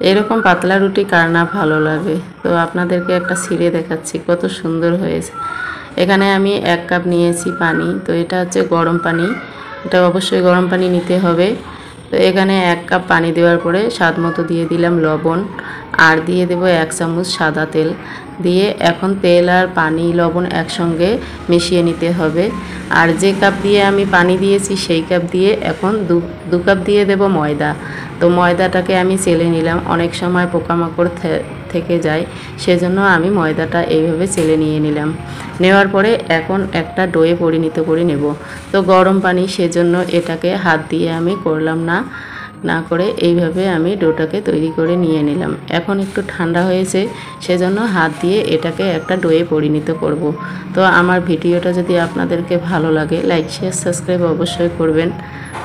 এরকম পাতলা রুটি কার না ভালো লাগে। তো আপনাদেরকে একটা ছিঁড়ে দেখাচ্ছি কত সুন্দর হয়েছে। এখানে আমি 1 কাপ নিয়েছি পানি। তো এটা হচ্ছে গরম পানি, এটা অবশ্যই গরম পানি নিতে হবে। তো এখানে 1 কাপ পানি দেওয়ার পরে স্বাদ মতো দিয়ে দিলাম লবণ, আর দিয়ে দেব 1 চামচ সাদা তেল। দিয়ে এখন তেল আর পানি লবণ একসঙ্গে মিশিয়ে নিতে হবে। আর যে কাপ দিয়ে আমি পানি দিয়েছি সেই কাপ দিয়ে এখন দু কাপ দিয়ে দেব ময়দা। তো ময়দাটাকে আমি চেলে নিলাম, অনেক সময় পোকামাকড় থেকে যায়, সেজন্য আমি ময়দাটা এইভাবে চেলে নিয়ে নিলাম। নেওয়ার পরে এখন একটা ডোয়ে পরিণত করে নেব। তো গরম পানি, সেজন্য এটাকে হাত দিয়ে আমি করলাম না করে এইভাবে আমি ডোটাকে তৈরি করে নিয়ে নিলাম। এখন একটু ঠান্ডা হয়েছে, সেজন্য হাত দিয়ে এটাকে একটা ডোয়ে পরিণত করব। তো আমার ভিডিওটা যদি আপনাদেরকে ভালো লাগে লাইক শেয়ার সাবস্ক্রাইব অবশ্যই করবেন।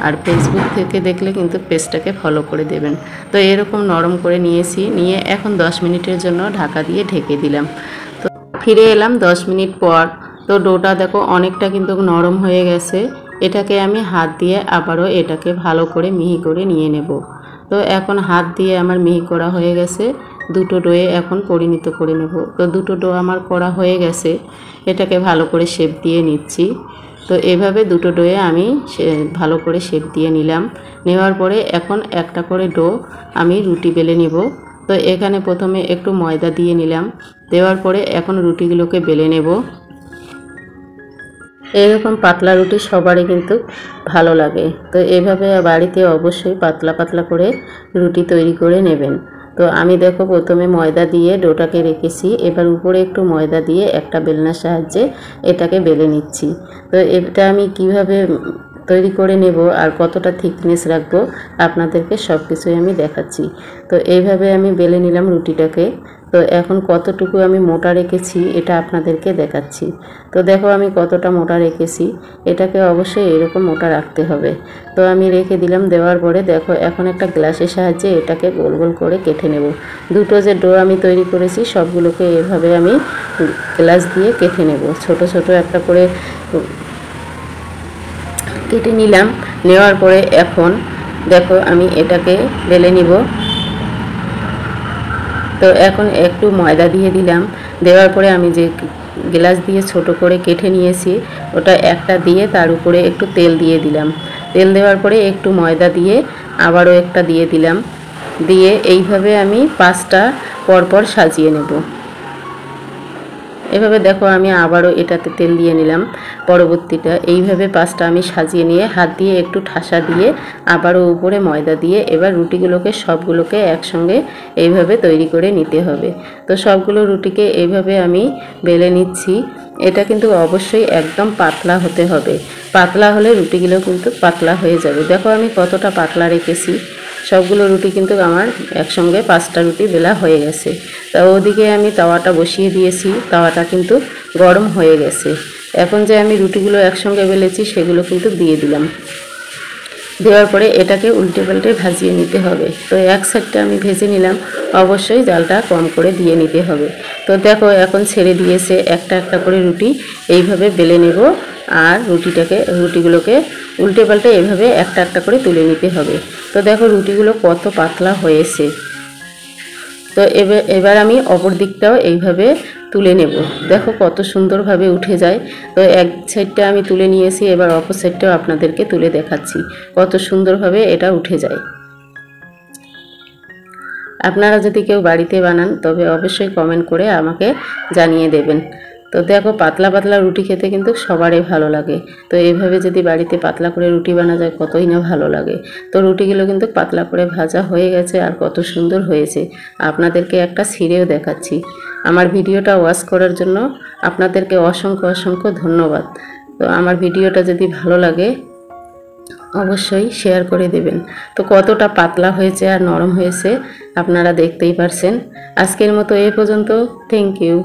আর ফেসবুক থেকে দেখলে কিন্তু পেজটাকে ফলো করে দেবেন। তো এরকম নরম করে নিয়েছি, নিয়ে এখন 10 মিনিটের জন্য ঢাকা দিয়ে ঢেকে দিলাম। তো ফিরে এলাম 10 মিনিট পর। তো ডোটা দেখো অনেকটা কিন্তু নরম হয়ে গেছে। এটাকে আমি হাত দিয়ে আবারও এটাকে ভালো করে মিহি করে নিয়ে নেব। তো এখন হাত দিয়ে আমার মিহি করা হয়ে গেছে, দুটো ডোয়ে এখন পরিণত করে নেব। তো দুটো ডো আমার করা হয়ে গেছে, এটাকে ভালো করে শেপ দিয়ে নিচ্ছি। তো এভাবে দুটো ডোয়ে আমি ভালো করে শেপ দিয়ে নিলাম। নেওয়ার পরে এখন একটা করে ডো আমি রুটি বেলে নেব। তো এখানে প্রথমে একটু ময়দা দিয়ে নিলাম, দেওয়ার পরে এখন রুটিগুলোকে বেলে নেব। এরকম পাতলা রুটি সবারই কিন্তু ভালো লাগে। তো এভাবে বাড়িতে অবশ্যই পাতলা পাতলা করে রুটি তৈরি করে নেবেন। তো আমি দেখো প্রথমে ময়দা দিয়ে ডোটাকে রেখেছি, এবার উপরে একটু ময়দা দিয়ে একটা বেলনার সাহায্যে এটাকে বেলে নিচ্ছি। তো এটা আমি কিভাবে তৈরি করে নেব আর কতটা থিকনেস রাখবো আপনাদেরকে সব কিছুই আমি দেখাচ্ছি। তো এইভাবে আমি বেলে নিলাম রুটিটাকে। তো এখন কতটুকু আমি মোটা রেখেছি এটা আপনাদেরকে দেখাচ্ছি। তো দেখো আমি কতটা মোটা রেখেছি, এটাকে অবশ্যই এরকম মোটা রাখতে হবে। তো আমি রেখে দিলাম, দেওয়ার পরে দেখো এখন একটা গ্লাসের সাহায্যে এটাকে গোল গোল করে কেটে নেব। দুটো যে ডো আমি তৈরি করেছি সবগুলোকে এভাবে আমি গ্লাস দিয়ে কেটে নেব। ছোট ছোট একটা করে কেটে নিলাম। নেওয়ার পরে এখন দেখো আমি এটাকে বেলে নিব। তো এখন একটু ময়দা দিয়ে দিলাম, দেওয়ার পরে আমি যে গ্লাস দিয়ে ছোট করে কেটে নিয়েছি ওটা একটা দিয়ে তার উপরে একটু তেল দিয়ে দিলাম। তেল দেওয়ার পরে একটু ময়দা দিয়ে আবারও একটা দিয়ে দিলাম। দিয়ে এইভাবে আমি 5টা পরপর সাজিয়ে নেব। এভাবে দেখো আমি আবারও এটাতে তেল দিয়ে নিলাম। পরবর্তীটা এইভাবে 5টা আমি সাজিয়ে নিয়ে হাত দিয়ে একটু ঠাসা দিয়ে আবারও উপরে ময়দা দিয়ে এবার রুটিগুলোকে সবগুলোকে একসঙ্গে এইভাবে তৈরি করে নিতে হবে। তো সবগুলো রুটিকে এইভাবে আমি বেলে নিচ্ছি। এটা কিন্তু অবশ্যই একদম পাতলা হতে হবে, পাতলা হলে রুটিগুলো কিন্তু পাতলা হয়ে যাবে। দেখো আমি কতটা পাতলা রেখেছি। সবগুলো রুটি কিন্তু আমার একসঙ্গে 5টা রুটি বেলা হয়ে গেছে। তা ওদিকে আমি তাওয়াটা বসিয়ে দিয়েছি, তাওয়াটা কিন্তু গরম হয়ে গেছে। এখন যে আমি রুটিগুলো একসঙ্গে বেলেছি সেগুলো কিন্তু দিয়ে দিলাম। দেওয়ার পরে এটাকে উল্টে পাল্টে ভাজিয়ে নিতে হবে। তো এক সাইডটা আমি ভেজে নিলাম, অবশ্যই জালটা কম করে দিয়ে নিতে হবে। তো দেখো এখন ছেড়ে দিয়েছে, একটা একটা করে রুটি এইভাবে বেলে নেব। আর রুটিগুলোকে উল্টে পাল্টে এভাবে একটা একটা করে তুলে নিতে হবে। তো দেখো রুটিগুলো কত পাতলা হয়েছে। তো এবার আমি অপর দিকটাও এইভাবে তুলে নেব। দেখো কত সুন্দরভাবে উঠে যায়। তো এক সাইডটা আমি তুলে নিয়েছি, এবার অপর সাইডটাও আপনাদেরকে তুলে দেখাচ্ছি কত সুন্দরভাবে এটা উঠে যায়। আপনারা যদি কেউ বাড়িতে বানান তবে অবশ্যই কমেন্ট করে আমাকে জানিয়ে দেবেন। তো দেখো পাতলা পাতলা রুটি খেতে কিন্তু সবারই ভালো লাগে। তো এইভাবে যদি বাড়িতে পাতলা করে রুটি বানা যায় কতই না ভালো লাগে। তো রুটিগুলো কিন্তু পাতলা করে ভাজা হয়ে গেছে আর কত সুন্দর হয়েছে। আপনাদেরকে একটা ছিঁড়েও দেখাচ্ছি। আমার ভিডিওটা ওয়াচ করার জন্য আপনাদেরকে অসংখ্য অসংখ্য ধন্যবাদ। তো আমার ভিডিওটা যদি ভালো লাগে অবশ্যই শেয়ার করে দেবেন। তো কতটা পাতলা হয়েছে আর নরম হয়েছে আপনারা দেখতেই পারছেন। আজকের মতো এই পর্যন্ত। Thank you.